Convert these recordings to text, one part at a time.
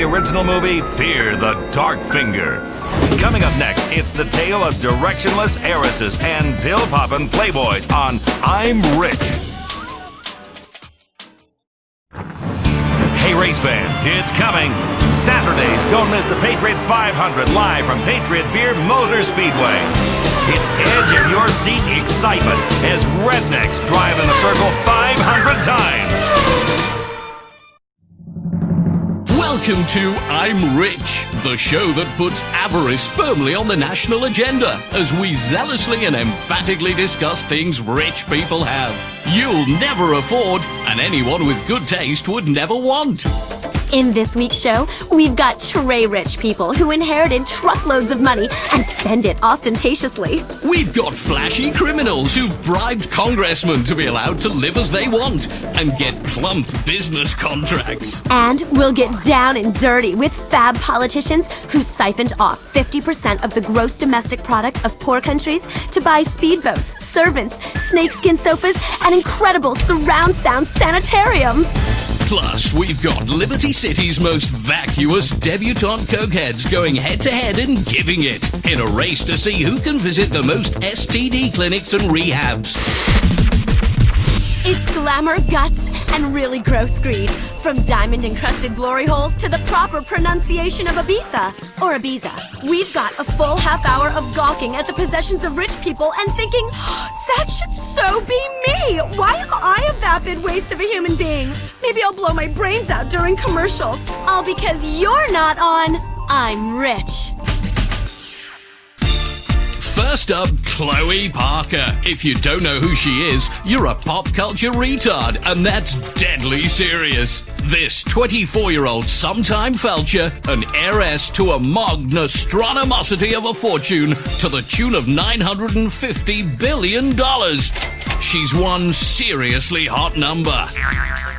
The original movie, Fear the Dark Finger. Coming up next, it's the tale of directionless heiresses and pill-poppin' playboys on I'm Rich. Hey, race fans, it's coming. Saturdays, don't miss the Patriot 500 live from Patriot Beer Motor Speedway. It's edge in your seat excitement as rednecks drive in a circle 500 times. Welcome to I'm Rich, the show that puts avarice firmly on the national agenda as we zealously and emphatically discuss things rich people have. You'll never afford, and anyone with good taste would never want. In this week's show, we've got tray rich people who inherited truckloads of money and spend it ostentatiously. We've got flashy criminals who've bribed congressmen to be allowed to live as they want and get plump business contracts. And we'll get down and dirty with fab politicians who siphoned off 50% of the gross domestic product of poor countries to buy speedboats, servants, snakeskin sofas, and incredible surround sound sanitariums. Plus, we've got Liberty City's most vacuous debutante cokeheads going head-to-head and giving it in a race to see who can visit the most STD clinics and rehabs. It's glamour, guts, and really gross greed. From diamond-encrusted glory holes to the proper pronunciation of Ibiza or Ibiza. We've got a full half hour of gawking at the possessions of rich people and thinking, that should so be me. Why am I a vapid waste of a human being? Maybe I'll blow my brains out during commercials. All because you're not on I'm Rich. First up, Chloe Parker. If you don't know who she is, you're a pop culture retard, and that's deadly serious. This 24-year-old sometime felcher, an heiress to a magnostronomosity of a fortune to the tune of $950 billion. She's one seriously hot number.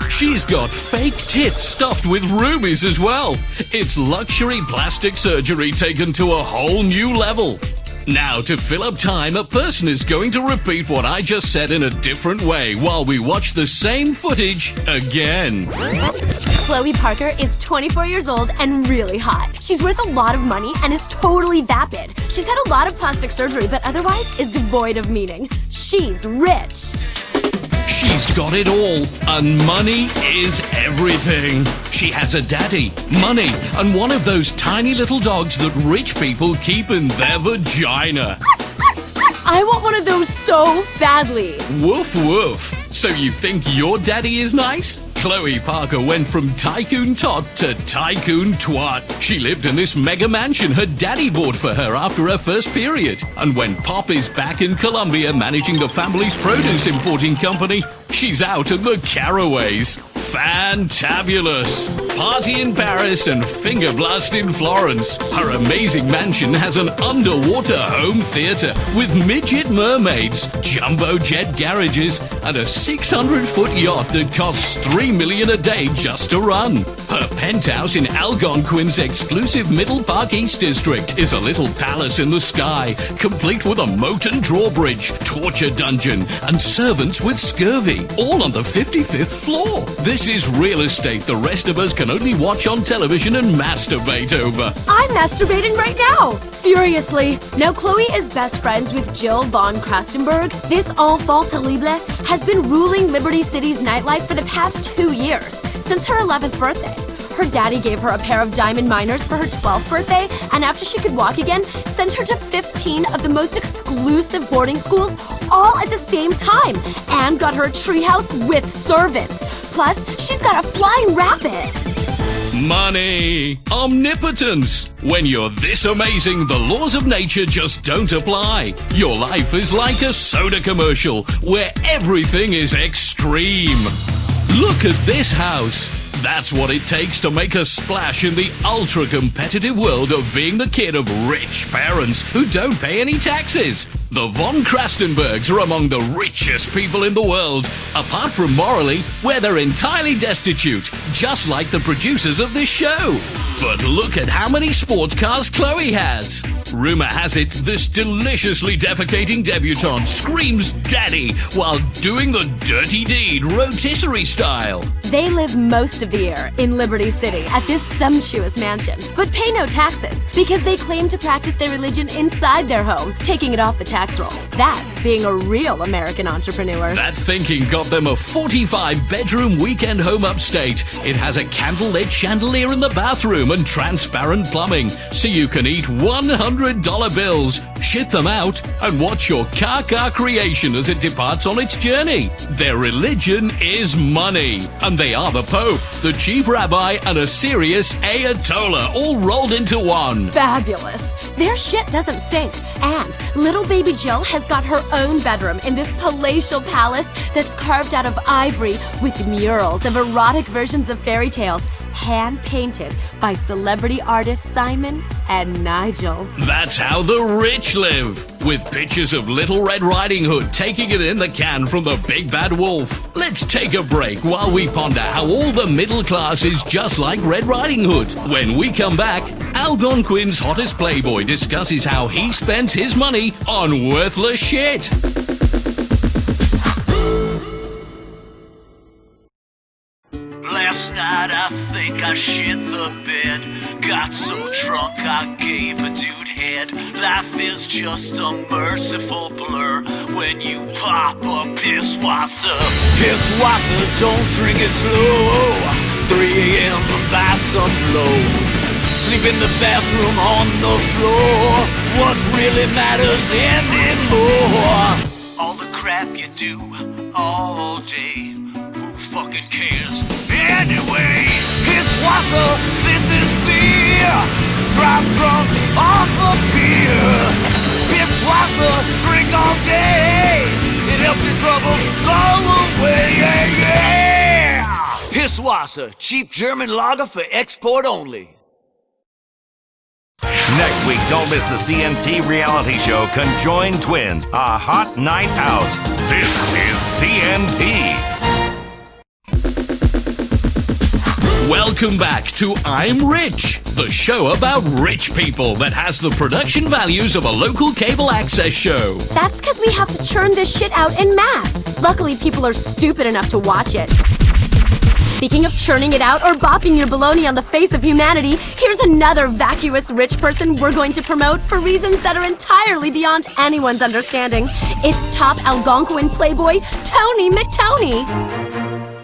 She's got fake tits stuffed with rubies as well. It's luxury plastic surgery taken to a whole new level. Now, to fill up time, a person is going to repeat what I just said in a different way while we watch the same footage again. Chloe Parker is 24 years old and really hot. She's worth a lot of money and is totally vapid. She's had a lot of plastic surgery, but otherwise is devoid of meaning. She's rich. She's got it all, and money is everything. She has a daddy, money, and one of those tiny little dogs that rich people keep in their vagina. I want one of those so badly. Woof woof. So you think your daddy is nice? Chloe Parker went from tycoon tot to tycoon twat. She lived in this mega mansion her daddy bought for her after her first period. And when Pop is back in Colombia managing the family's produce importing company, she's out in the Caraways. Fantabulous. Party in Paris and finger blast in Florence. Her amazing mansion has an underwater home theater with midget mermaids, jumbo jet garages, and a 600-foot yacht that costs $3 million a day just to run. Her penthouse in Algonquin's exclusive Middle Park East District is a little palace in the sky, complete with a moat and drawbridge, torture dungeon, and servants with scurvy, all on the 55th floor. This is real estate the rest of us can only watch on television and masturbate over. I'm masturbating right now, furiously. Now, Chloe is best friends with Jill von Krastenberg. This enfant terrible has been ruling Liberty City's nightlife for the past 2 years, since her 11th birthday. Her daddy gave her a pair of diamond minors for her 12th birthday, and after she could walk again, sent her to 15 of the most exclusive boarding schools all at the same time, and got her a treehouse with servants. Plus, she's got a flying rabbit. Money. Omnipotence. When you're this amazing, the laws of nature just don't apply. Your life is like a soda commercial where everything is extreme. Look at this house. That's what it takes to make a splash in the ultra-competitive world of being the kid of rich parents who don't pay any taxes. The von Krastenbergs are among the richest people in the world, apart from morally, where they're entirely destitute, just like the producers of this show. But look at how many sports cars Chloe has. Rumor has it, this deliciously defecating debutante screams daddy while doing the dirty deed rotisserie style. They live most of the year in Liberty City at this sumptuous mansion, but pay no taxes because they claim to practice their religion inside their home, taking it off the tax rolls. That's being a real American entrepreneur. That thinking got them a 45-bedroom weekend home upstate. It has a candlelit chandelier in the bathroom and transparent plumbing, so you can eat $100 bills, shit them out, and watch your car creation as it departs on its journey. Their religion is money, and they are the Pope, the chief rabbi, and a serious Ayatollah, all rolled into one. Fabulous. Their shit doesn't stink. And little baby Jill has got her own bedroom in this palatial palace that's carved out of ivory with murals of erotic versions of fairy tales, hand-painted by celebrity artists Simon and Nigel. That's how the rich live, with pictures of Little Red Riding Hood taking it in the can from the Big Bad Wolf. Let's take a break while we ponder how all the middle class is just like Red Riding Hood. When we come back, Algonquin's hottest playboy discusses how he spends his money on worthless shit. Last night I think I shit the bed. Got so drunk I gave a dude head. Life is just a merciful blur when you pop a pisswasser. Pisswasser, don't drink it slow. 3 a.m. buy some blow. Sleep in the bathroom on the floor. What really matters anymore? All the crap you do all day, who fucking cares? Anyway, Pisswasser, this is beer. Drive drunk off of beer. Pisswasser, drink all day. It helps your troubles go away, yeah. Pisswasser, cheap German lager for export only. Next week, don't miss the CNT reality show Conjoined Twins, a hot night out. This is CNT. Welcome back to I'm Rich, the show about rich people that has the production values of a local cable access show. That's because we have to churn this shit out en masse. Luckily, people are stupid enough to watch it. Speaking of churning it out or bopping your baloney on the face of humanity, here's another vacuous rich person we're going to promote for reasons that are entirely beyond anyone's understanding. It's top Algonquin playboy, Tony McTony.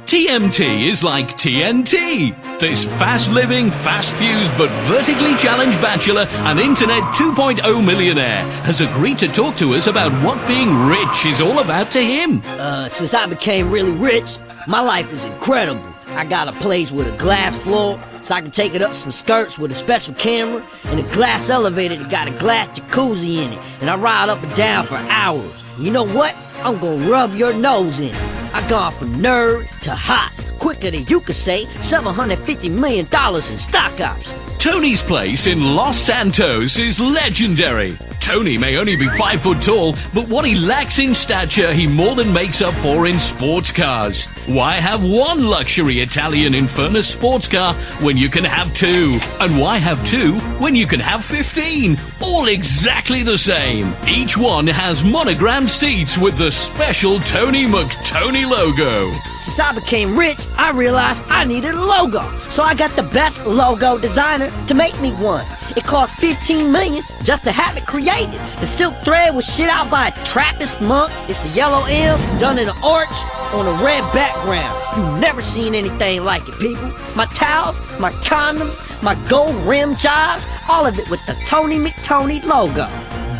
TMT is like TNT. This fast-living, fast-fused, but vertically challenged bachelor and Internet 2.0 millionaire has agreed to talk to us about what being rich is all about to him. Since I became really rich, my life is incredible. I got a place with a glass floor, so I can take it up some skirts with a special camera, and a glass elevator that got a glass jacuzzi in it, and I ride up and down for hours. You know what? I'm gonna rub your nose in it. I gone from nerd to hot, quicker than you could say $750 million in stock ops. Tony's place in Los Santos is legendary. Tony may only be 5 foot tall, but what he lacks in stature, he more than makes up for in sports cars. Why have one luxury Italian Infernus sports car when you can have 2? And why have 2 when you can have 15? All exactly the same. Each one has monogrammed seats with the special Tony McTony logo. Since I became rich, I realized I needed a logo. So I got the best logo designer to make me one. It cost $15 million just to have it created. The silk thread was shit out by a Trappist monk. It's the yellow M done in an arch on a red background. You've never seen anything like it, people. My towels, my condoms, my gold rim jobs, all of it with the Tony McTony logo.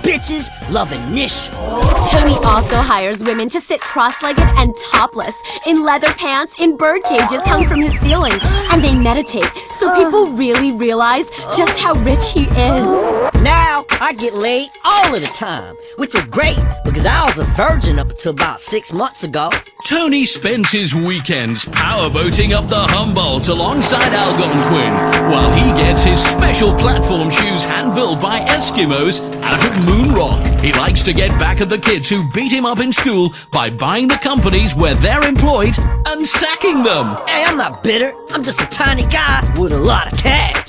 Bitches loving niche. Tony also hires women to sit cross-legged and topless in leather pants in bird cages hung from his ceiling, and they meditate so people really realize just how rich he is. Now I get laid all of the time, which is great because I was a virgin up until about 6 months ago. Tony spends his weekends powerboating up the Humboldt alongside Algonquin, while he gets his special platform shoes hand-built by Eskimos out of Moon Rock. He likes to get back at the kids who beat him up in school by buying the companies where they're employed and sacking them. Hey, I'm not bitter. I'm just a tiny guy with a lot of cash.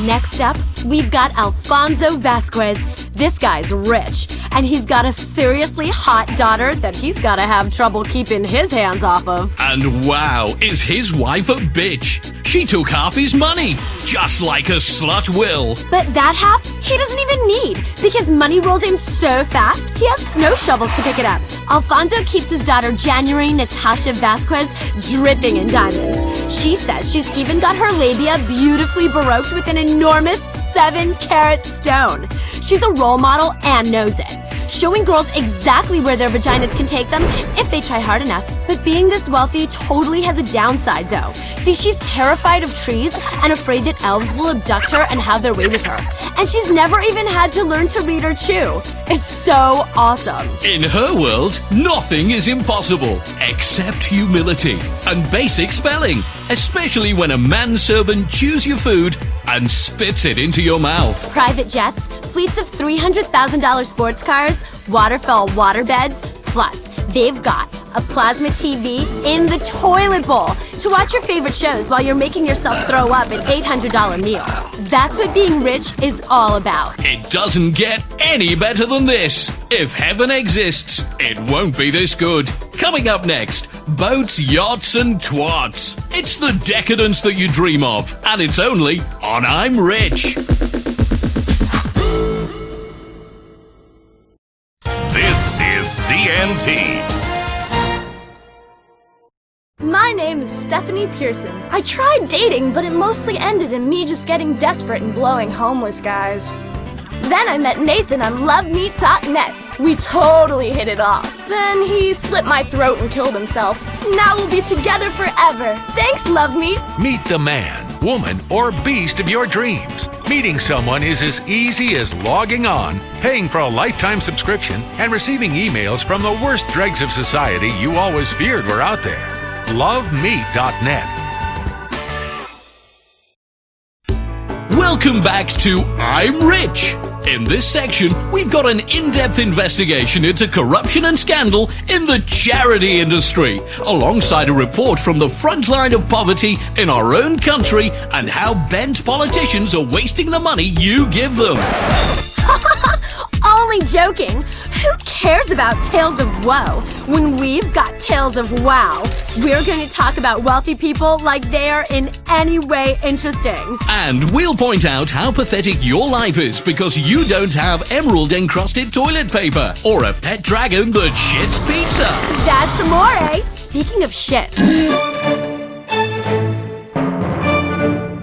Next up, we've got Alfonso Vasquez. This guy's rich, and he's got a seriously hot daughter that he's gotta have trouble keeping his hands off of. And wow, is his wife a bitch? She took half his money, just like a slut will. But that half, he doesn't even need, because money rolls in so fast, he has snow shovels to pick it up. Alfonso keeps his daughter January Natasha Vasquez dripping in diamonds. She says she's even got her labia beautifully baroqued with an enormous 7-carat stone. She's a role model and knows it, showing girls exactly where their vaginas can take them if they try hard enough. But being this wealthy totally has a downside though. See, she's terrified of trees and afraid that elves will abduct her and have their way with her. And she's never even had to learn to read or chew. It's so awesome. In her world, nothing is impossible except humility and basic spelling, especially when a manservant chews your food and spits it into your mouth. Private jets, fleets of $300,000 sports cars, waterfall waterbeds, plus they've got a plasma TV in the toilet bowl to watch your favorite shows while you're making yourself throw up an $800 meal. That's what being rich is all about. It doesn't get any better than this. If heaven exists, it won't be this good. Coming up next, boats, yachts, and twats. It's the decadence that you dream of, and it's only on I'm Rich. This is CNT. My name is Stephanie Pearson. I tried dating, but it mostly ended in me just getting desperate and blowing homeless guys. Then I met Nathan on LoveMeet.net. We totally hit it off. Then he slit my throat and killed himself. Now we'll be together forever. Thanks, LoveMeet. Meet the man, woman, or beast of your dreams. Meeting someone is as easy as logging on, paying for a lifetime subscription, and receiving emails from the worst dregs of society you always feared were out there. LoveMeet.net. Welcome back to I'm Rich. In this section, we've got an in-depth investigation into corruption and scandal in the charity industry, alongside a report from the front line of poverty in our own country and how bent politicians are wasting the money you give them. Only joking. Who cares about tales of woe when we've got tales of wow? We're going to talk about wealthy people like they are in any way interesting. And we'll point out how pathetic your life is because you don't have emerald-encrusted toilet paper or a pet dragon that shits pizza. That's amore. Speaking of shit.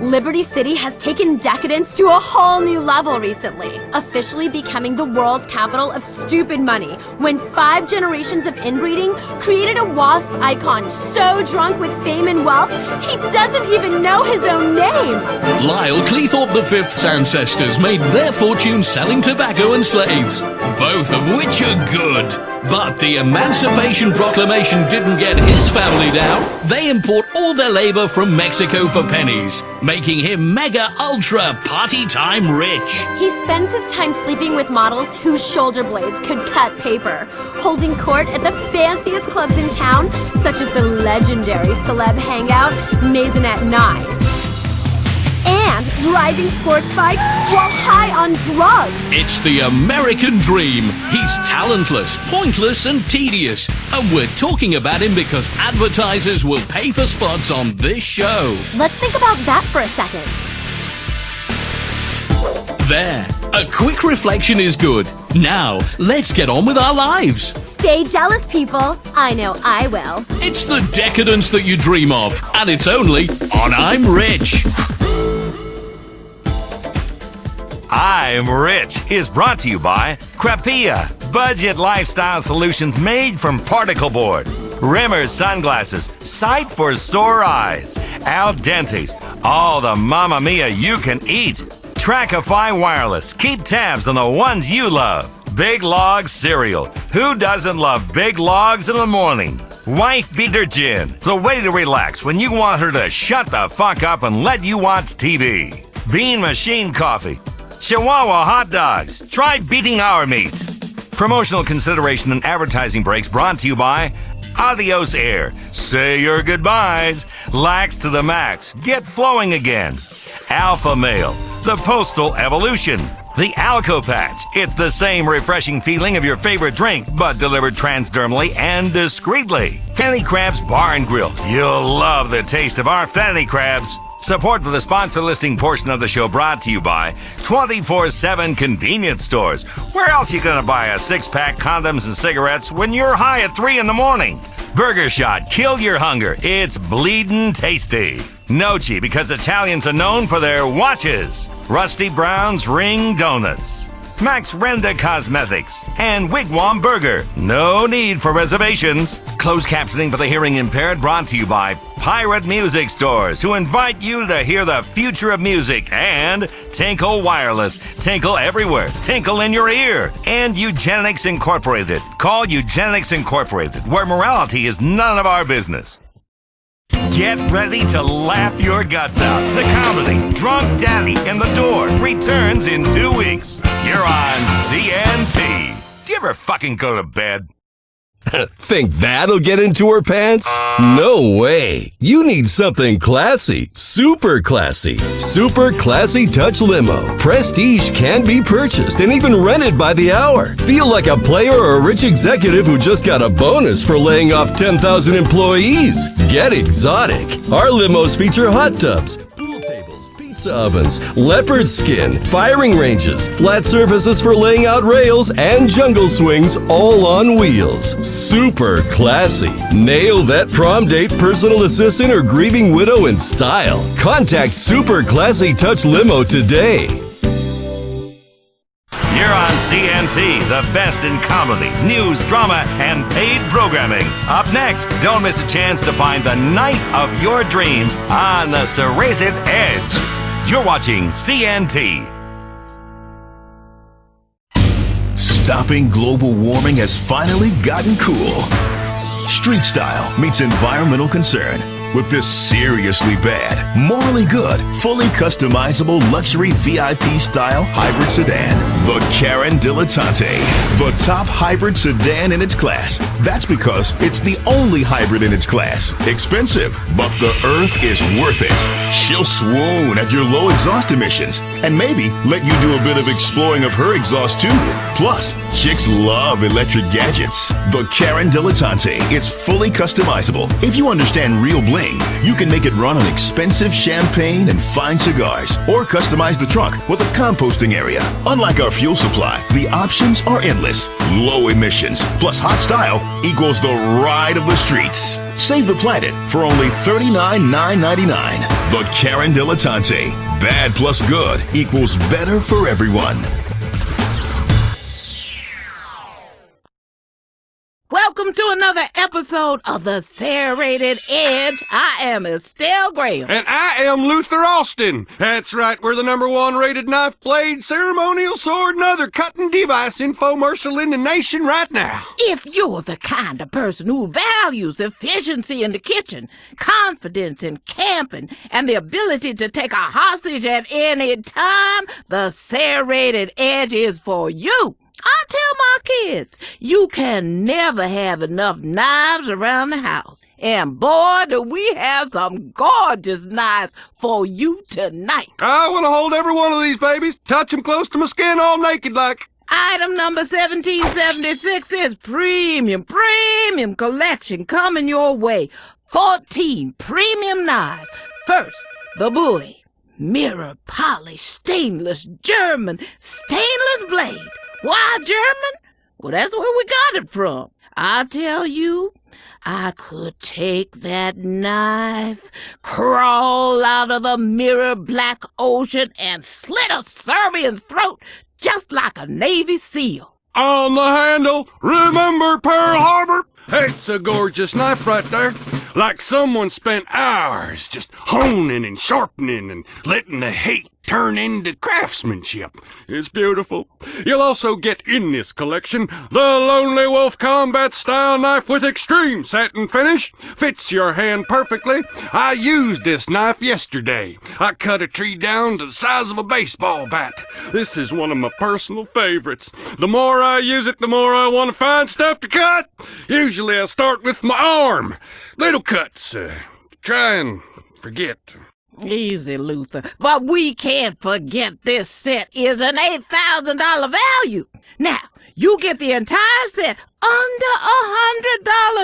Liberty City has taken decadence to a whole new level recently, officially becoming the world's capital of stupid money when 5 generations of inbreeding created a wasp icon so drunk with fame and wealth he doesn't even know his own name. Lyle Cleethorpe V's ancestors made their fortune selling tobacco and slaves, both of which are good. But the Emancipation Proclamation didn't get his family down. They import all their labor from Mexico for pennies, making him mega ultra party time rich. He spends his time sleeping with models whose shoulder blades could cut paper, holding court at the fanciest clubs in town, such as the legendary celeb hangout Maisonette 9. And driving sports bikes while high on drugs. It's the American dream. He's talentless, pointless, and tedious. And we're talking about him because advertisers will pay for spots on this show. Let's think about that for a second. There. A quick reflection is good. Now, let's get on with our lives. Stay jealous, people. I know I will. It's the decadence that you dream of. And it's only on I'm Rich. I'm Rich is brought to you by Crapia, budget lifestyle solutions made from particle board. Rimmer's sunglasses, sight for sore eyes. Al Dente's, all the Mamma Mia you can eat. Trackify Wireless, keep tabs on the ones you love. Big Log Cereal, who doesn't love big logs in the morning? Wife Beater Gin, the way to relax when you want her to shut the fuck up and let you watch TV. Bean Machine Coffee. Chihuahua hot dogs. Try beating our meat. Promotional consideration and advertising breaks brought to you by Adios Air. Say your goodbyes. Lax to the max. Get flowing again. Alpha Male. the Postal Evolution. The Alco Patch. It's the same refreshing feeling of your favorite drink, but delivered transdermally and discreetly. Fanny Crabs Bar and Grill. You'll love the taste of our Fanny Crabs. Support for the sponsor listing portion of the show brought to you by 24/7 Convenience Stores. Where else you gonna buy a 6-pack condoms and cigarettes when you're high at 3 in the morning? Burger Shot. Kill your hunger. It's bleedin' tasty. Nochi, because Italians are known for their watches. Rusty Brown's Ring Donuts. Max Renda Cosmetics, and Wigwam Burger. No need for reservations. Closed captioning for the hearing impaired brought to you by Pirate Music Stores, who invite you to hear the future of music, and Tinkle Wireless. Tinkle everywhere. Tinkle in your ear. And Eugenics Incorporated. Call Eugenics Incorporated, where morality is none of our business. Get ready to laugh your guts out. The comedy Drunk Daddy in the Door returns in 2 weeks. You're on CNT. Do you ever fucking go to bed? Think that'll get into her pants? No way. You need something classy. Super classy. Super Classy Touch Limo. Prestige can be purchased and even rented by the hour. Feel like a player or a rich executive who just got a bonus for laying off 10,000 employees. Get exotic. Our limos feature hot tubs, pool tables, pizza ovens, leopard skin, firing ranges, flat surfaces for laying out rails, and jungle swings, all on wheels. Super classy. Nail that prom date, personal assistant, or grieving widow in style. Contact Super Classy Touch Limo today. You're on CNT, the best in comedy, news, drama, and paid programming. Up next, don't miss a chance to find the knife of your dreams on the serrated edge. You're watching CNT. Stopping global warming has finally gotten cool. Street style meets environmental concern with this seriously bad, morally good, fully customizable luxury VIP style hybrid sedan. The Karen Dilettante, the top hybrid sedan in its class. That's because it's the only hybrid in its class. Expensive, but the earth is worth it. She'll swoon at your low exhaust emissions and maybe let you do a bit of exploring of her exhaust too. Plus, chicks love electric gadgets. The Karen Dilettante is fully customizable. If you understand real bling, you can make it run on expensive champagne and fine cigars, or customize the trunk with a composting area. Unlike our fuel supply, the options are endless. Low emissions plus hot style equals the ride of the streets. Save the planet for only $39,999. The Karen Dilettante. Bad plus good equals better for everyone. Welcome to another episode of The Serrated Edge. I am Estelle Graham. And I am Luther Austin. That's right, we're the #1 rated knife blade, ceremonial sword, and other cutting device infomercial in the nation right now. If you're the kind of person who values efficiency in the kitchen, confidence in camping, and the ability to take a hostage at any time, The Serrated Edge is for you. I tell my kids, you can never have enough knives around the house. And boy, do we have some gorgeous knives for you tonight. I want to hold every one of these babies, touch them close to my skin all naked like. Item number 1776 is premium collection coming your way. 14 premium knives. First, the Bowie. Mirror polished stainless German stainless blade. Why German? Well, that's where we got it from. I tell you, I could take that knife, crawl out of the mirror black ocean, and slit a Serbian's throat just like a Navy SEAL. On the handle, remember Pearl Harbor? It's a gorgeous knife right there. Like someone spent hours just honing and sharpening and letting the hate turn into craftsmanship. It's beautiful. You'll also get in this collection the Lonely Wolf Combat Style Knife with extreme satin finish. Fits your hand perfectly. I used this knife yesterday. I cut a tree down to the size of a baseball bat. This is one of my personal favorites. The more I use it, the more I want to find stuff to cut. Usually I start with my arm. Little cuts. Try and forget. Easy, Luther. But we can't forget this set is an $8,000 value. Now, you get the entire set under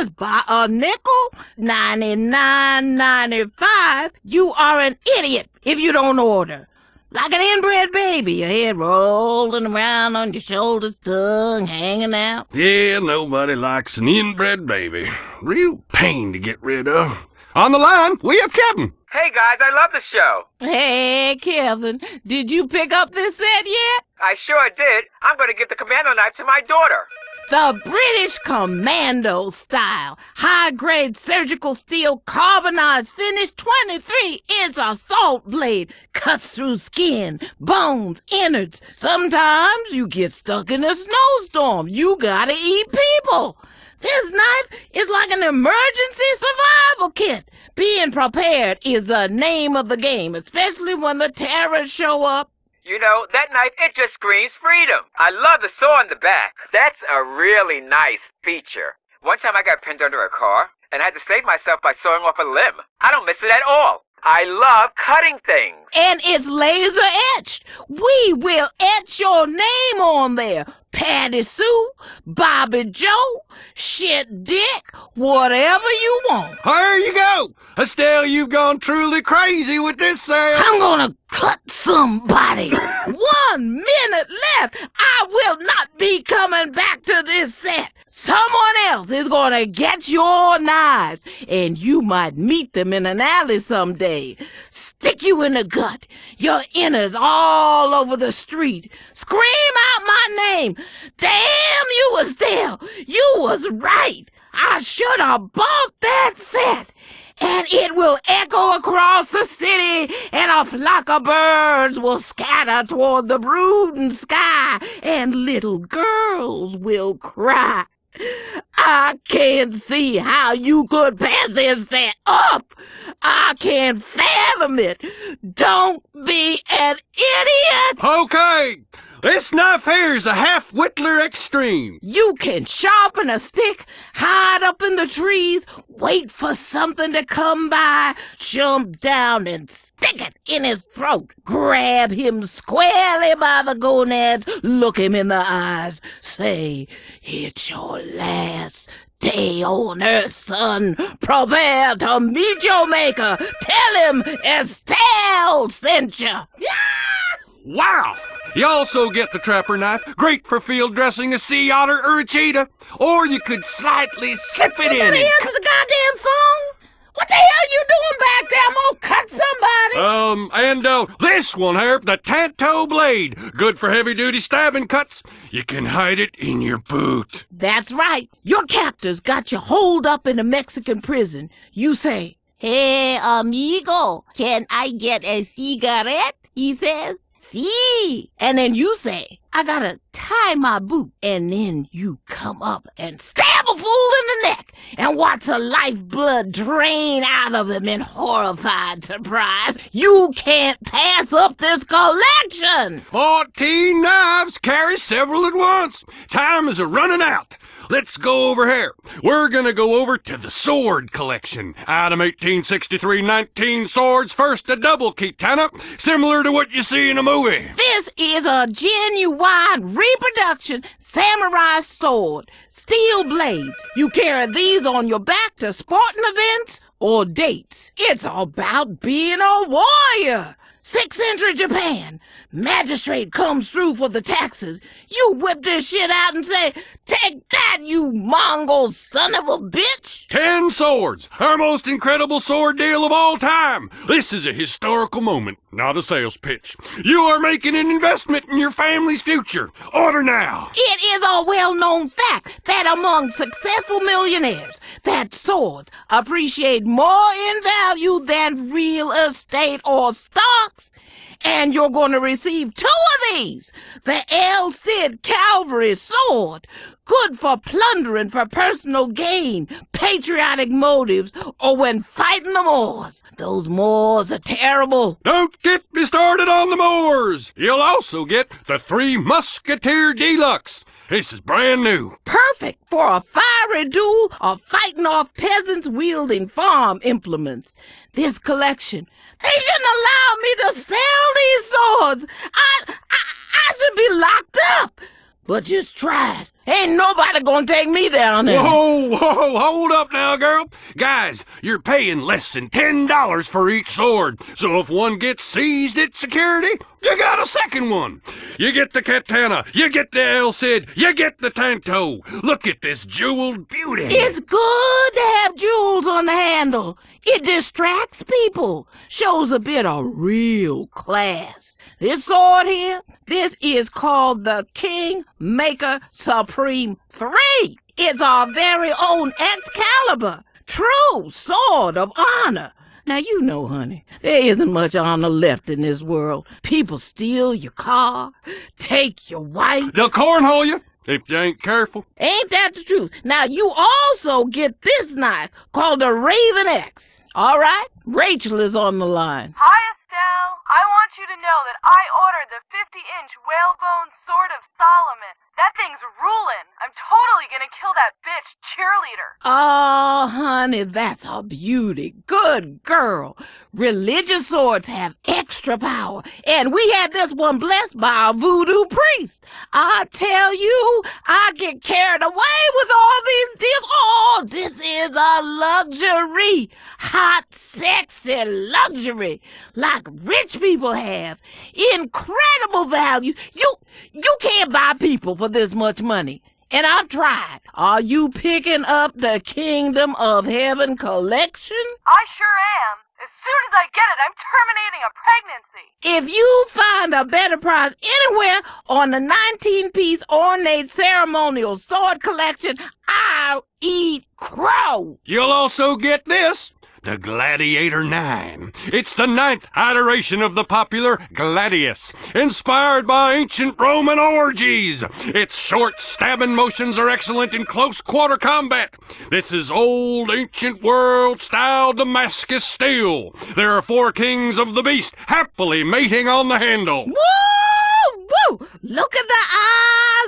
$100 by a nickel, 99.95. You are an idiot if you don't order. Like an inbred baby, your head rolling around on your shoulders, tongue hanging out. Yeah, nobody likes an inbred baby. Real pain to get rid of. On the line, we have Kevin. Hey guys, I love the show. Hey, Kevin, did you pick up this set yet? I sure did. I'm going to give the commando knife to my daughter. The British Commando style, high-grade surgical steel carbonized finish 23-inch assault blade, cuts through skin, bones, innards. Sometimes you get stuck in a snowstorm. You gotta eat people. This knife is like an emergency survival kit. Being prepared is the name of the game, especially when the terrorists show up. You know, that knife, it just screams freedom. I love the saw on the back. That's a really nice feature. One time I got pinned under a car, and I had to save myself by sawing off a limb. I don't miss it at all. I love cutting things. And it's laser etched. We will etch your name on there. Patty Sue, Bobby Joe, Shit Dick, whatever you want. There you go. Estelle, you've gone truly crazy with this set. I'm gonna cut somebody. 1 minute left. I will not be coming back to this set. Someone else is gonna get your knives, and you might meet them in an alley someday. Stick you in the gut, your innards all over the street. Scream out my name. Damn you, Estelle. You was right. I should have bought that set. And it will echo across the city, and a flock of birds will scatter toward the brooding sky, and little girls will cry. I can't see how you could pass this set up. I can't fathom it. Don't be an idiot. Okay. This knife here's a half Whittler Extreme. You can sharpen a stick, hide up in the trees, wait for something to come by, jump down and stick it in his throat. Grab him squarely by the gonads, look him in the eyes, say, it's your last day on earth, son. Prepare to meet your maker. Tell him Estelle sent you. Wow! You also get the trapper knife, great for field dressing a sea otter or a cheetah. Or you could slightly slip it in. Somebody answer the goddamn phone. What the hell you doing back there? I'm gonna cut somebody. This one here, the Tanto blade, good for heavy-duty stabbing cuts. You can hide it in your boot. That's right. Your captors got you holed up in a Mexican prison. You say, hey, amigo, can I get a cigarette? He says. See, and then you say, I gotta tie my boot, and then you come up and stab a fool in the neck and watch the lifeblood drain out of him in horrified surprise. You can't pass up this collection. 14 knives, carry several at once. Time is a-running out. Let's go over here. We're gonna go over to the sword collection. Item 1863, 19 swords, first a double katana, similar to what you see in a movie. This is a genuine reproduction samurai sword. Steel blades. You carry these on your back to sporting events or dates. It's about being a warrior. 6th century Japan. Magistrate comes through for the taxes. You whip this shit out and say, take that, you Mongol son of a bitch. 10 swords, our most incredible sword deal of all time. This is a historical moment, not a sales pitch. You are making an investment in your family's future. Order now. It is a well-known fact that among successful millionaires, that swords appreciate more in value than real estate or stocks. And you're going to receive 2 of these. The El Cid Cavalry Sword, good for plundering for personal gain, patriotic motives, or when fighting the Moors. Those Moors are terrible. Don't get me started on the Moors. You'll also get the 3 Musketeer Deluxe. This is brand new. Perfect for a fiery duel or fighting off peasants wielding farm implements. This collection, they shouldn't allow me to sell these swords. I should be locked up. But just try it. Ain't nobody gonna take me down there. Whoa, hold up now, girl. Guys, you're paying less than $10 for each sword. So if one gets seized at security, you got a second one. You get the katana, you get the El Cid, you get the Tanto. Look at this jeweled beauty. It's good to have jewels on the handle. It distracts people, shows a bit of real class. This sword here, this is called the Kingmaker Supreme 3. It's our very own Excalibur, true sword of honor. Now, you know, honey, there isn't much honor left in this world. People steal your car, take your wife. They'll cornhole you if you ain't careful. Ain't that the truth? Now, you also get this knife called the Raven X. All right? Rachel is on the line. Hi, Estelle. I want you to know that I ordered the 50-inch whalebone sword of Solomon. That thing's rulin'. I'm totally gonna kill that bitch cheerleader. Oh, honey, that's a beauty. Good girl. Religious swords have extra power, and we had this one blessed by a voodoo priest. I tell you, I get carried away with all these deals. Oh, this is a luxury. Hot, sexy luxury. Like rich people have. Incredible value. You can't buy people for this much money. And I've tried. Are you picking up the Kingdom of Heaven collection? I sure am. As soon as I get it, I'm terminating a pregnancy. If you find a better price anywhere on the 19-piece ornate ceremonial sword collection, I'll eat crow. You'll also get this. The Gladiator 9. It's the 9th iteration of the popular Gladius, inspired by ancient Roman orgies. Its short stabbing motions are excellent in close quarter combat. This is old ancient world style Damascus steel. There are 4 kings of the beast happily mating on the handle. Woo! Woo! Look at the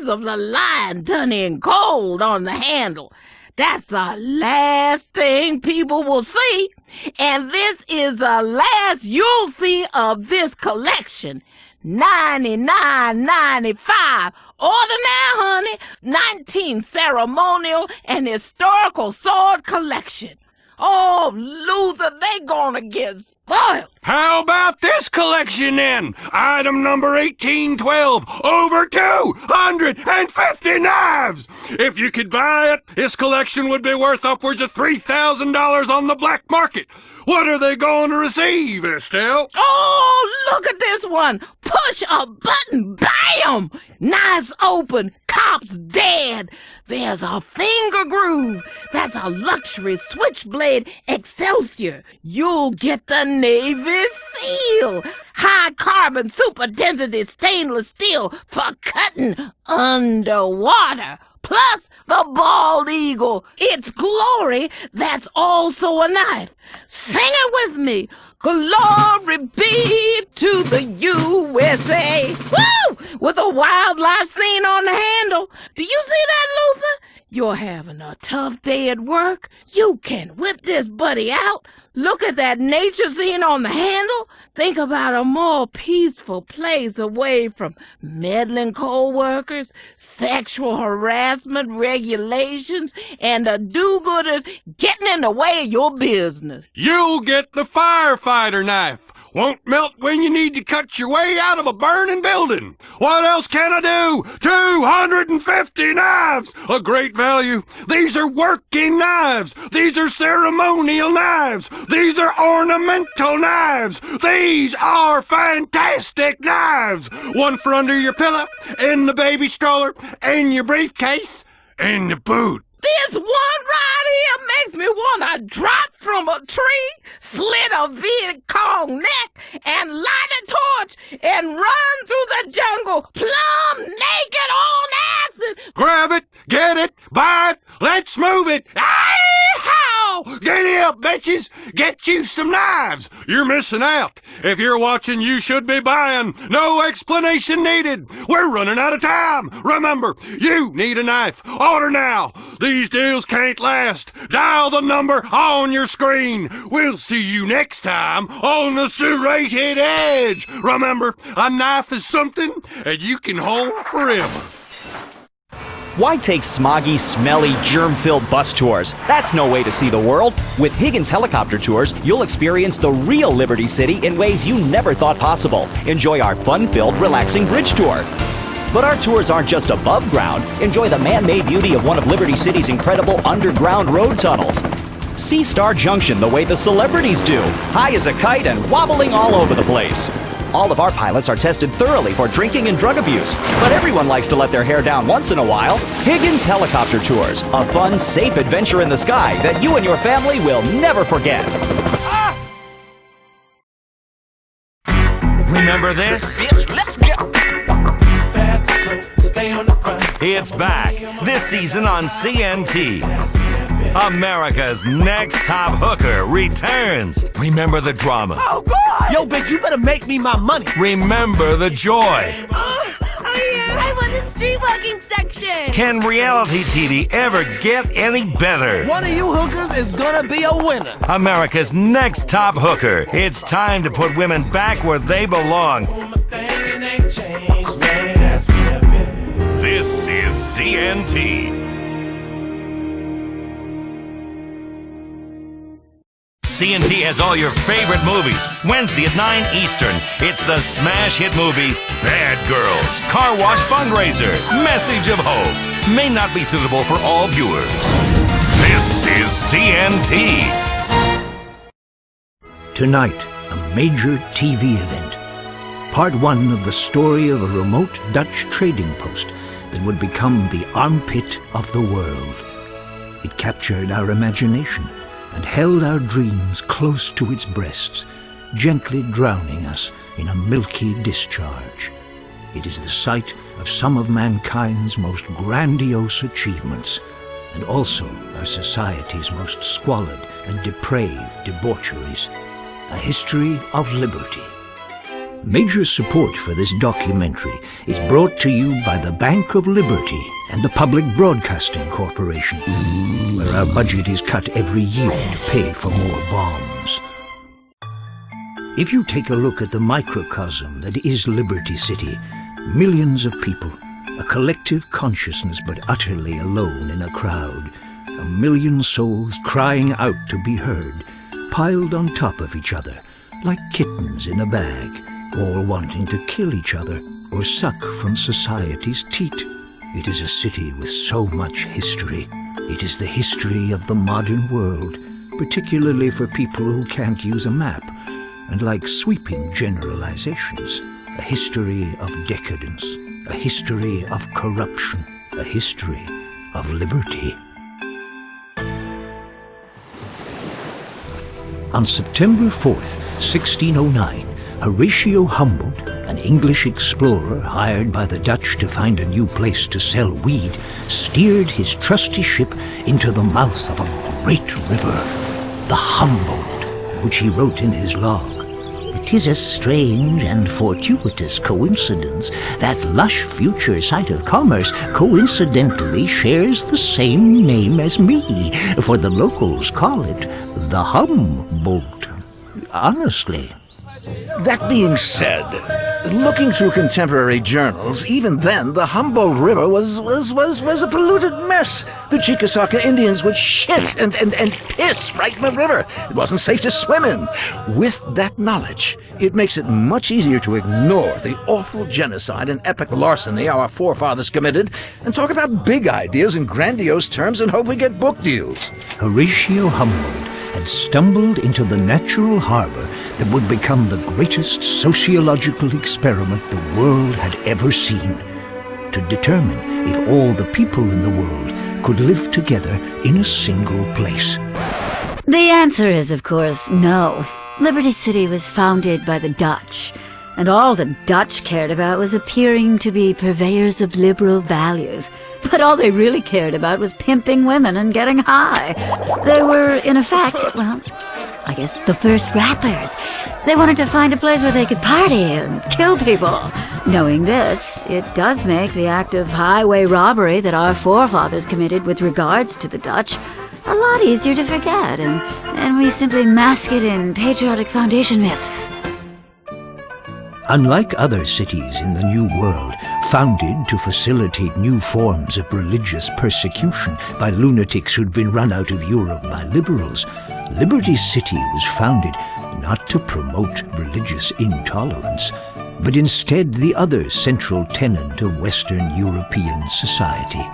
eyes of the lion done in gold on the handle. That's the last thing people will see, and this is the last you'll see of this collection. $99.95. Order now, honey. 19 ceremonial and historical sword collection. Oh, Luther, they gonna get spoiled. How about this collection then? Item number 1812, over 250 knives! If you could buy it, this collection would be worth upwards of $3,000 on the black market. What are they going to receive, Estelle? Oh, look at this one. Push a button, bam! Knives open, cops dead. There's a finger groove. That's a luxury switchblade Excelsior. You'll get the Navy SEAL. High carbon super density stainless steel for cutting underwater. Plus the bald eagle. Its glory, that's also a knife. Sing it with me. Glory be to the USA. Woo! With a wildlife scene on the handle. Do you see that, Luther? You're having a tough day at work. You can whip this buddy out. Look at that nature scene on the handle. Think about a more peaceful place away from meddling co-workers, sexual harassment regulations, and the do-gooders getting in the way of your business. You'll get the firefighter knife. Won't melt when you need to cut your way out of a burning building. What else can I do? 250 knives! A great value. These are working knives. These are ceremonial knives. These are ornamental knives. These are fantastic knives. One for under your pillow, in the baby stroller, in your briefcase, in the boot. This one right here makes me want to drop from a tree, slit a Viet Cong neck, and light a torch and run through the jungle plumb naked on acid. Grab it, get it, buy it, let's move it. How! Giddy up, bitches! Get you some knives! You're missing out. If you're watching, you should be buying. No explanation needed. We're running out of time. Remember, you need a knife. Order now. These deals can't last. Dial the number on your screen. We'll see you next time on the Serrated Edge. Remember, a knife is something that you can hold forever. Why take smoggy, smelly, germ-filled bus tours? That's no way to see the world. With Higgins Helicopter Tours, you'll experience the real Liberty City in ways you never thought possible. Enjoy our fun-filled, relaxing bridge tour. But our tours aren't just above ground. Enjoy the man-made beauty of one of Liberty City's incredible underground road tunnels. See Star Junction the way the celebrities do, high as a kite and wobbling all over the place. All of our pilots are tested thoroughly for drinking and drug abuse, but everyone likes to let their hair down once in a while. Higgins Helicopter Tours, a fun, safe adventure in the sky that you and your family will never forget. Remember this? Let's go. It's back this season on CNT. America's Next Top Hooker returns. Remember the drama. Oh, God! Yo, bitch, you better make me my money. Remember the joy. I won the streetwalking section. Can reality TV ever get any better? One of you hookers is gonna be a winner. America's Next Top Hooker. It's time to put women back where they belong. This is CNT. CNT has all your favorite movies. Wednesday at 9 Eastern, it's the smash hit movie, Bad Girls. Car Wash Fundraiser, Message of Hope. May not be suitable for all viewers. This is CNT. Tonight, a major TV event. Part 1 of the story of a remote Dutch trading post that would become the armpit of the world. It captured our imagination and held our dreams close to its breasts, gently drowning us in a milky discharge. It is the site of some of mankind's most grandiose achievements, and also our society's most squalid and depraved debaucheries. A history of liberty. Major support for this documentary is brought to you by the Bank of Liberty and the Public Broadcasting Corporation, where our budget is cut every year to pay for more bombs. If you take a look at the microcosm that is Liberty City, millions of people, a collective consciousness but utterly alone in a crowd, a million souls crying out to be heard, piled on top of each other, like kittens in a bag, all wanting to kill each other or suck from society's teat. It is a city with so much history. It is the history of the modern world, particularly for people who can't use a map, and like sweeping generalizations, a history of decadence, a history of corruption, a history of liberty. On September 4th, 1609, Horatio Humboldt, an English explorer hired by the Dutch to find a new place to sell weed, steered his trusty ship into the mouth of a great river, the Humboldt, which he wrote in his log. It is a strange and fortuitous coincidence that lush future site of commerce coincidentally shares the same name as me, for the locals call it the Humboldt. Honestly. That being said, looking through contemporary journals, even then the Humboldt River was a polluted mess. The Chickasaw Indians would shit and piss right in the river. It wasn't safe to swim in. With that knowledge, it makes it much easier to ignore the awful genocide and epic larceny our forefathers committed and talk about big ideas in grandiose terms and hope we get book deals. Horatio Humboldt had stumbled into the natural harbor that would become the greatest sociological experiment the world had ever seen, to determine if all the people in the world could live together in a single place. The answer is, of course, no. Liberty City was founded by the Dutch, and all the Dutch cared about was appearing to be purveyors of liberal values, But all they really cared about was pimping women and getting high. They were, in effect, well, I guess the first rappers. They wanted to find a place where they could party and kill people. Knowing this, it does make the act of highway robbery that our forefathers committed with regards to the Dutch a lot easier to forget, and we simply mask it in patriotic foundation myths. Unlike other cities in the New World, founded to facilitate new forms of religious persecution by lunatics who'd been run out of Europe by liberals, Liberty City was founded not to promote religious intolerance, but instead the other central tenet of Western European society,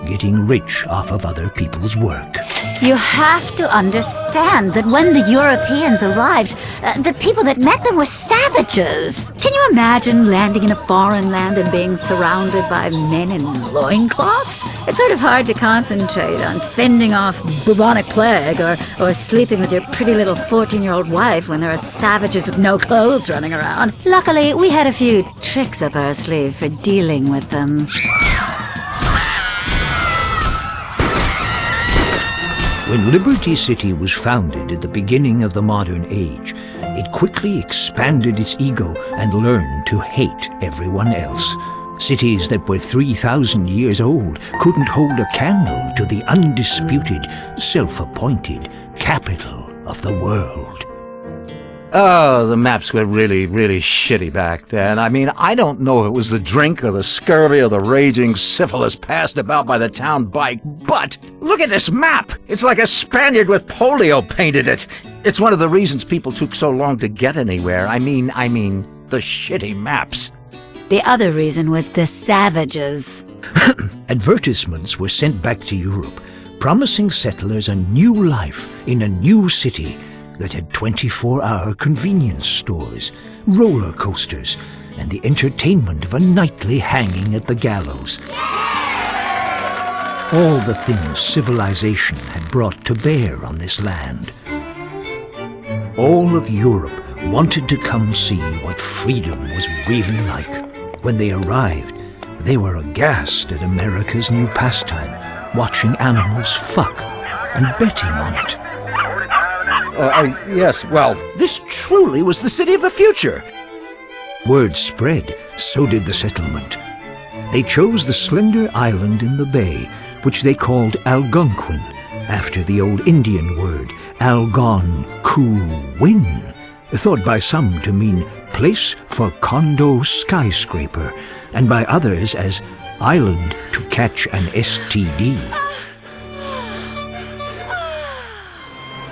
getting rich off of other people's work. You have to understand that when the Europeans arrived, the people that met them were savages. Can you imagine landing in a foreign land and being surrounded by men in loincloths? It's sort of hard to concentrate on fending off bubonic plague or sleeping with your pretty little 14-year-old wife when there are savages with no clothes running around. Luckily, we had a few tricks up our sleeve for dealing with them. When Liberty City was founded at the beginning of the modern age, it quickly expanded its ego and learned to hate everyone else. Cities that were 3,000 years old couldn't hold a candle to the undisputed, self-appointed capital of the world. Oh, the maps were really, really shitty back then. I mean, I don't know if it was the drink or the scurvy or the raging syphilis passed about by the town bike, but look at this map! It's like a Spaniard with polio painted it. It's one of the reasons people took so long to get anywhere. I mean, the shitty maps. The other reason was the savages. Advertisements were sent back to Europe, promising settlers a new life in a new city that had 24-hour convenience stores, roller coasters, and the entertainment of a nightly hanging at the gallows. All the things civilization had brought to bear on this land. All of Europe wanted to come see what freedom was really like. When they arrived, they were aghast at America's new pastime, watching animals fuck and betting on it. Yes, well, this truly was the city of the future. Word spread, so did the settlement. They chose the slender island in the bay, which they called Algonquin, after the old Indian word Algon-ku-win, thought by some to mean place for condo skyscraper, and by others as island to catch an STD.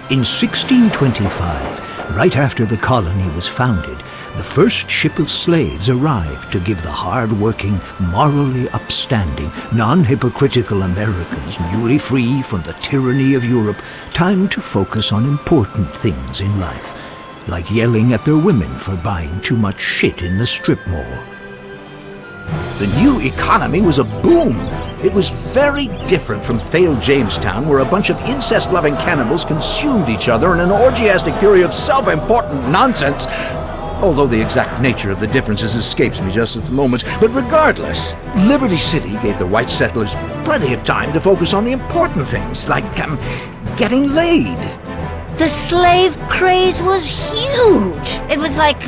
In 1625, right after the colony was founded, the first ship of slaves arrived to give the hard-working, morally upstanding, non-hypocritical Americans newly free from the tyranny of Europe time to focus on important things in life, like yelling at their women for buying too much shit in the strip mall. The new economy was a boom. It was very different from failed Jamestown, where a bunch of incest-loving cannibals consumed each other in an orgiastic fury of self-important nonsense, although the exact nature of the differences escapes me just at the moment. But regardless, Liberty City gave the white settlers plenty of time to focus on the important things, like getting laid. The slave craze was huge. It was like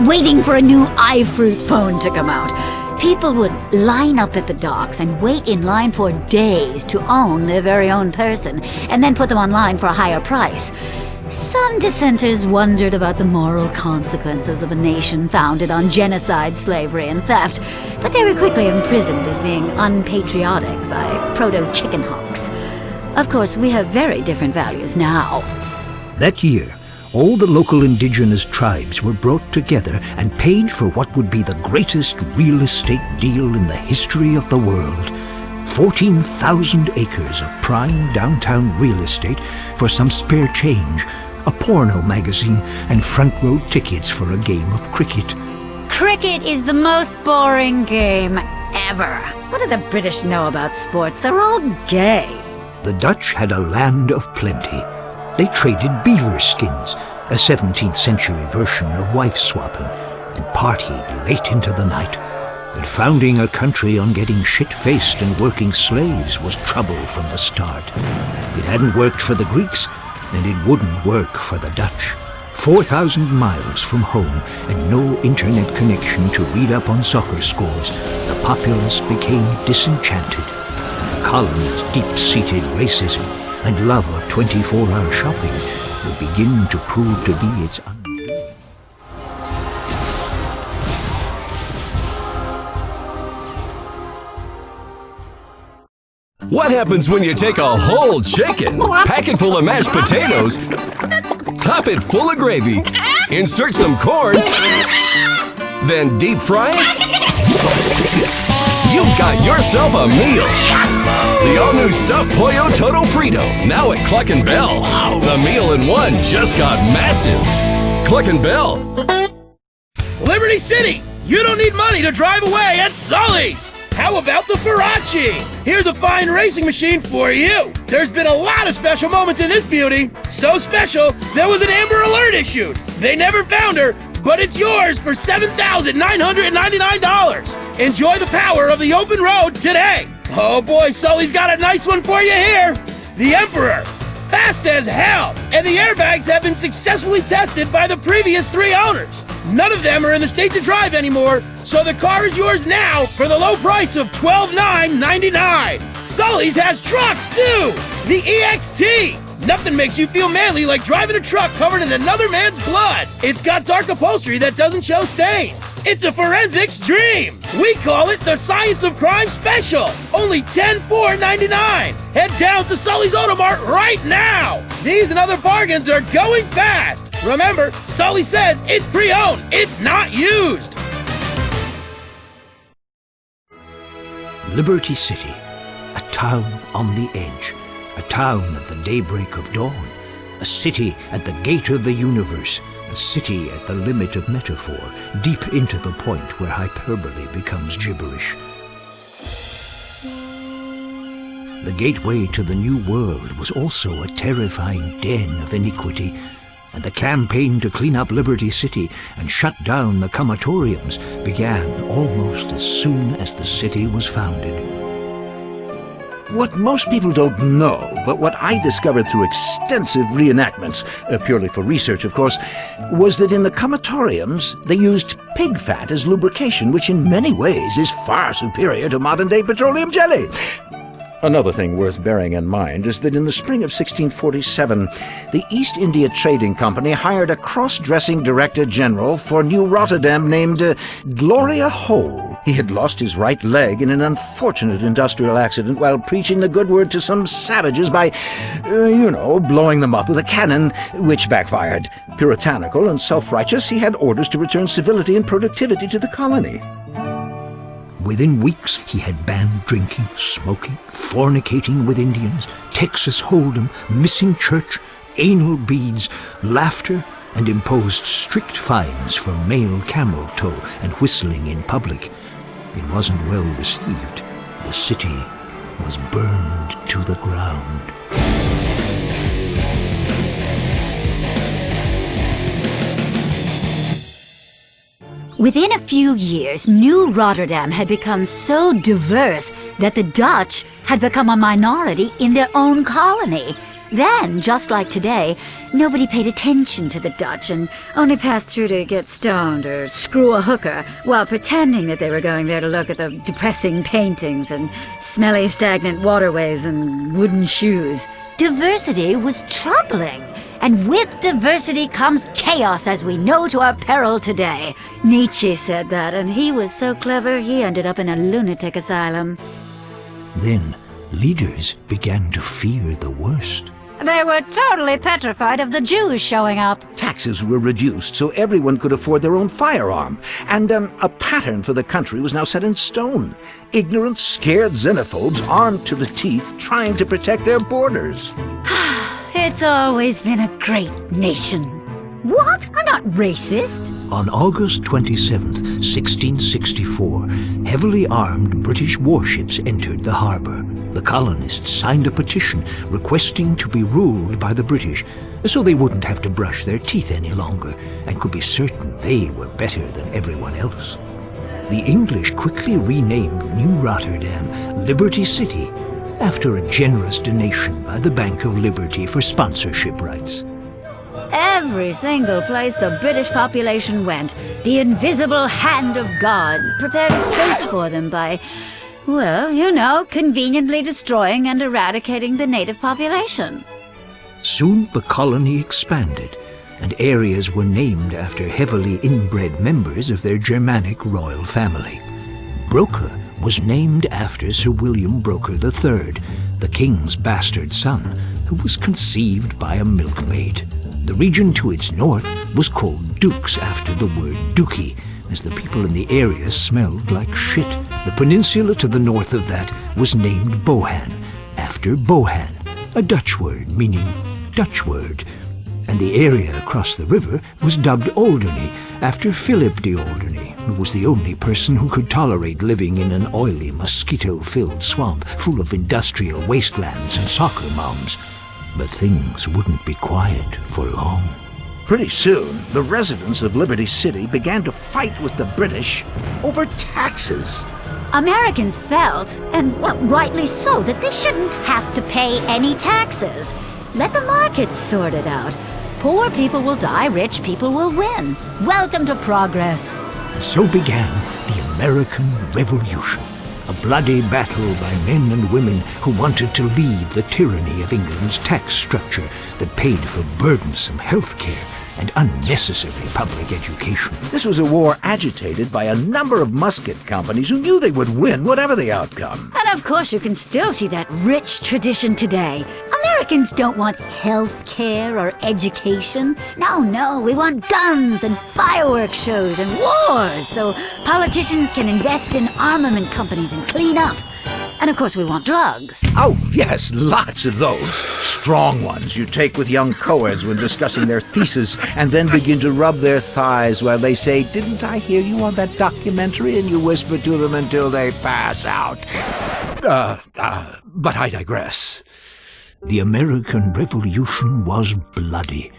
waiting for a new iFruit phone to come out. People would line up at the docks and wait in line for days to own their very own person, and then put them online for a higher price. Some dissenters wondered about the moral consequences of a nation founded on genocide, slavery, and theft, but they were quickly imprisoned as being unpatriotic by proto-chicken hawks. Of course, we have very different values now. That year, all the local indigenous tribes were brought together and paid for what would be the greatest real estate deal in the history of the world. 14,000 acres of prime downtown real estate for some spare change, a porno magazine, and front-row tickets for a game of cricket. Cricket is the most boring game ever. What do the British know about sports? They're all gay. The Dutch had a land of plenty. They traded beaver skins, a 17th century version of wife-swapping, and partied late into the night. But founding a country on getting shit-faced and working slaves was trouble from the start. It hadn't worked for the Greeks, and it wouldn't work for the Dutch. 4,000 miles from home and no internet connection to read up on soccer scores, the populace became disenchanted. And the colony's deep-seated racism and love of 24-hour shopping would begin to prove to be its undoing. What happens when you take a whole chicken, pack it full of mashed potatoes, top it full of gravy, insert some corn, then deep fry it? You've got yourself a meal! The all-new stuffed Pollo Todo Frito, now at Cluck and Bell. The meal in one just got massive. Cluck and Bell. Liberty City! You don't need money to drive away at Sully's! How about the Farachi? Here's a fine racing machine for you. There's been a lot of special moments in this beauty. So special, there was an Amber Alert issued. They never found her, but it's yours for $7,999. Enjoy the power of the open road today. Oh boy, Sully's got a nice one for you here. The Emperor. Fast as hell. And the airbags have been successfully tested by the previous 3 owners. None of them are in the state to drive anymore, so the car is yours now for the low price of $12,999. Sully's has trucks too! The EXT! Nothing makes you feel manly like driving a truck covered in another man's blood. It's got dark upholstery that doesn't show stains. It's a forensics dream. We call it the Science of Crime Special. Only $10,499. Head down to Sully's Automart right now. These and other bargains are going fast. Remember, Sully says it's pre-owned. It's not used. Liberty City, a town on the edge. A town at the daybreak of dawn, a city at the gate of the universe, a city at the limit of metaphor, deep into the point where hyperbole becomes gibberish. The gateway to the new world was also a terrifying den of iniquity, and the campaign to clean up Liberty City and shut down the comatoriums began almost as soon as the city was founded. What most people don't know, but what I discovered through extensive reenactments, purely for research of course, was that in the comatoriums they used pig fat as lubrication, which in many ways is far superior to modern-day petroleum jelly. Another thing worth bearing in mind is that in the spring of 1647, the East India Trading Company hired a cross-dressing director general for New Rotterdam named Gloria Hole. He had lost his right leg in an unfortunate industrial accident while preaching the good word to some savages by, blowing them up with a cannon, which backfired. Puritanical and self-righteous, he had orders to return civility and productivity to the colony. Within weeks, he had banned drinking, smoking, fornicating with Indians, Texas Hold'em, missing church, anal beads, laughter, and imposed strict fines for male camel toe and whistling in public. It wasn't well received. The city was burned to the ground. Within a few years, New Rotterdam had become so diverse that the Dutch had become a minority in their own colony. Then, just like today, nobody paid attention to the Dutch and only passed through to get stoned or screw a hooker while pretending that they were going there to look at the depressing paintings and smelly stagnant waterways and wooden shoes. Diversity was troubling, and with diversity comes chaos, as we know to our peril today. Nietzsche said that, and he was so clever he ended up in a lunatic asylum. Then, leaders began to fear the worst. They were totally petrified of the Jews showing up. Taxes were reduced so everyone could afford their own firearm, and a pattern for the country was now set in stone. Ignorant, scared xenophobes armed to the teeth trying to protect their borders. It's always been a great nation. What? I'm not racist. On August 27th, 1664, heavily armed British warships entered the harbor. The colonists signed a petition requesting to be ruled by the British, so they wouldn't have to brush their teeth any longer and could be certain they were better than everyone else. the English quickly renamed New Rotterdam Liberty City after a generous donation by the Bank of Liberty for sponsorship rights. Every single place the British population went, the invisible hand of God prepared a space for them by, well, you know, conveniently destroying and eradicating the native population. Soon the colony expanded, and areas were named after heavily inbred members of their Germanic royal family. Broker was named after Sir William Broker III, the king's bastard son, who was conceived by a milkmaid. The region to its north was called Dukes after the word dookie, as the people in the area smelled like shit. The peninsula to the north of that was named Bohan, after Bohan, a Dutch word meaning Dutch word. And the area across the river was dubbed Alderney, after Philip de Alderney, who was the only person who could tolerate living in an oily, mosquito-filled swamp full of industrial wastelands and soccer moms. But things wouldn't be quiet for long. Pretty soon, the residents of Liberty City began to fight with the British over taxes. Americans felt, and well, rightly so, that they shouldn't have to pay any taxes. Let the markets sort it out. Poor people will die, rich people will win. Welcome to progress. And so began the American Revolution, a bloody battle by men and women who wanted to leave the tyranny of England's tax structure that paid for burdensome health care and unnecessary public education. This was a war agitated by a number of musket companies who knew they would win whatever the outcome. And of course you can still see that rich tradition today. Americans don't want health care or education. No, we want guns and fireworks shows and wars so politicians can invest in armament companies and clean up. And of course we want drugs. Oh, yes, lots of those. Strong ones you take with young co-eds when discussing their thesis and then begin to rub their thighs while they say, "Didn't I hear you on that documentary?" and you whisper to them until they pass out. But I digress. The American Revolution was bloody.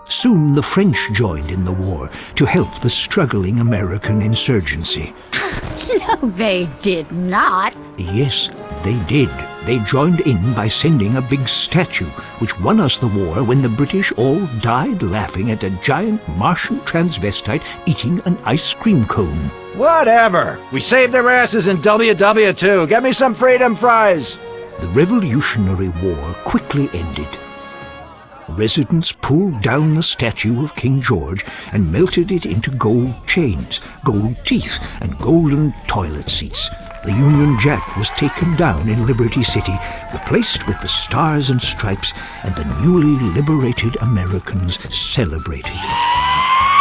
Soon the French joined in the war to help the struggling American insurgency. No, they did not. Yes, they did. They joined in by sending a big statue, which won us the war when the British all died laughing at a giant Martian transvestite eating an ice cream cone. Whatever. We saved their asses in WW2. Get me some freedom fries. The Revolutionary War quickly ended. Residents pulled down the statue of King George and melted it into gold chains, gold teeth, and golden toilet seats. The Union Jack was taken down in Liberty City, replaced with the Stars and Stripes, and the newly liberated Americans celebrated.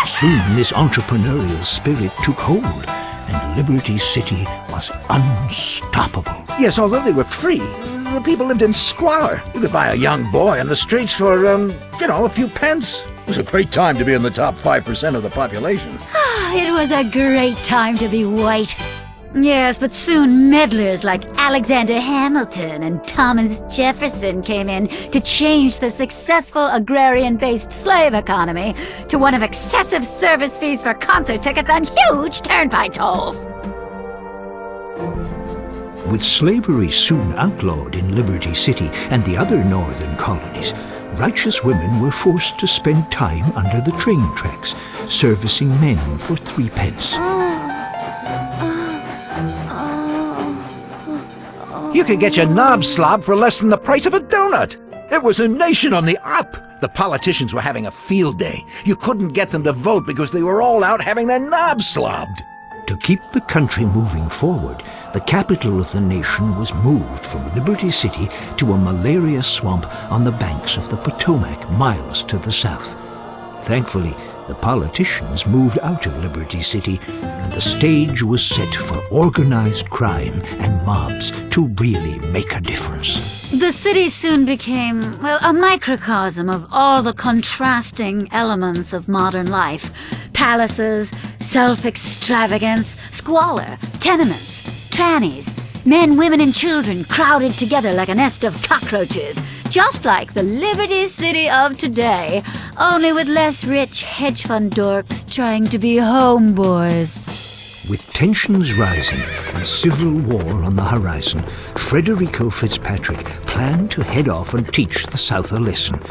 Soon this entrepreneurial spirit took hold, and Liberty City was unstoppable. Yes, although they were free, the people lived in squalor. You could buy a young boy on the streets for, a few pence. It was a great time to be in the top 5% of the population. It was a great time to be white. Yes, but soon meddlers like Alexander Hamilton and Thomas Jefferson came in to change the successful agrarian-based slave economy to one of excessive service fees for concert tickets and huge turnpike tolls. With slavery soon outlawed in Liberty City and the other northern colonies, righteous women were forced to spend time under the train tracks, servicing men for 3 pence. You could get your knob slob for less than the price of a donut. It was a nation on the up. The politicians were having a field day. You couldn't get them to vote because they were all out having their knobs slobbed. To keep the country moving forward, the capital of the nation was moved from Liberty City to a malaria swamp on the banks of the Potomac, miles to the south. Thankfully, the politicians moved out of Liberty City, and the stage was set for organized crime and mobs to really make a difference. The city soon became, a microcosm of all the contrasting elements of modern life. Palaces, self-extravagance, squalor, tenements, trannies, men, women, and children crowded together like a nest of cockroaches, just like the Liberty City of today, only with less rich hedge fund dorks trying to be homeboys. With tensions rising and civil war on the horizon, Federico Fitzpatrick planned to head off and teach the South a lesson.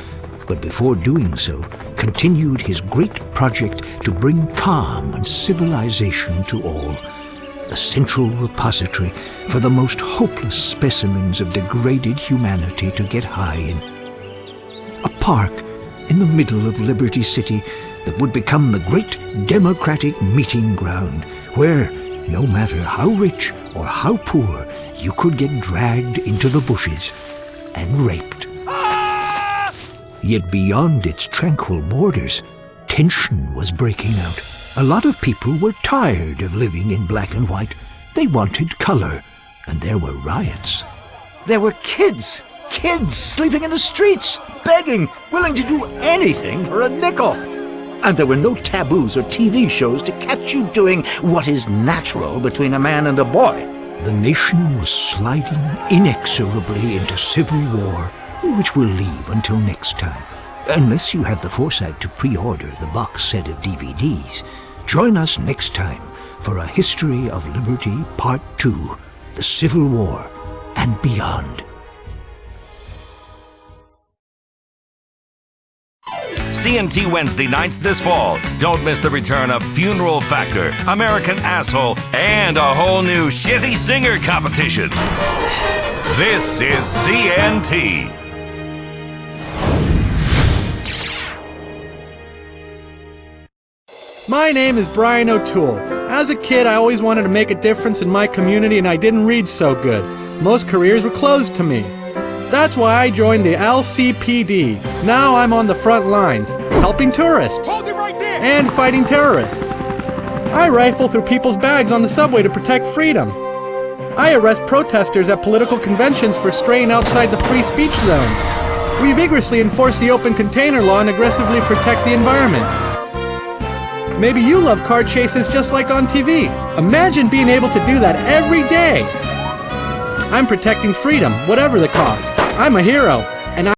But before doing so, continued his great project to bring calm and civilization to all. A central repository for the most hopeless specimens of degraded humanity to get high in. A park in the middle of Liberty City that would become the great democratic meeting ground, where, no matter how rich or how poor, you could get dragged into the bushes and raped. Yet beyond its tranquil borders, tension was breaking out. A lot of people were tired of living in black and white. They wanted color, and there were riots. There were kids sleeping in the streets, begging, willing to do anything for a nickel. And there were no taboos or TV shows to catch you doing what is natural between a man and a boy. The nation was sliding inexorably into civil war, which we'll leave until next time. Unless you have the foresight to pre-order the box set of DVDs, join us next time for A History of Liberty Part 2, The Civil War and Beyond. CNT Wednesday nights this fall. Don't miss the return of Funeral Factor, American Asshole, and a whole new Shitty Singer competition. This is CNT. My name is Brian O'Toole. As a kid, I always wanted to make a difference in my community, and I didn't read so good. Most careers were closed to me. That's why I joined the LCPD. Now I'm on the front lines, helping tourists and fighting terrorists. I rifle through people's bags on the subway to protect freedom. I arrest protesters at political conventions for straying outside the free speech zone. We vigorously enforce the open container law and aggressively protect the environment. Maybe you love car chases just like on TV. Imagine being able to do that every day. I'm protecting freedom, whatever the cost. I'm a hero.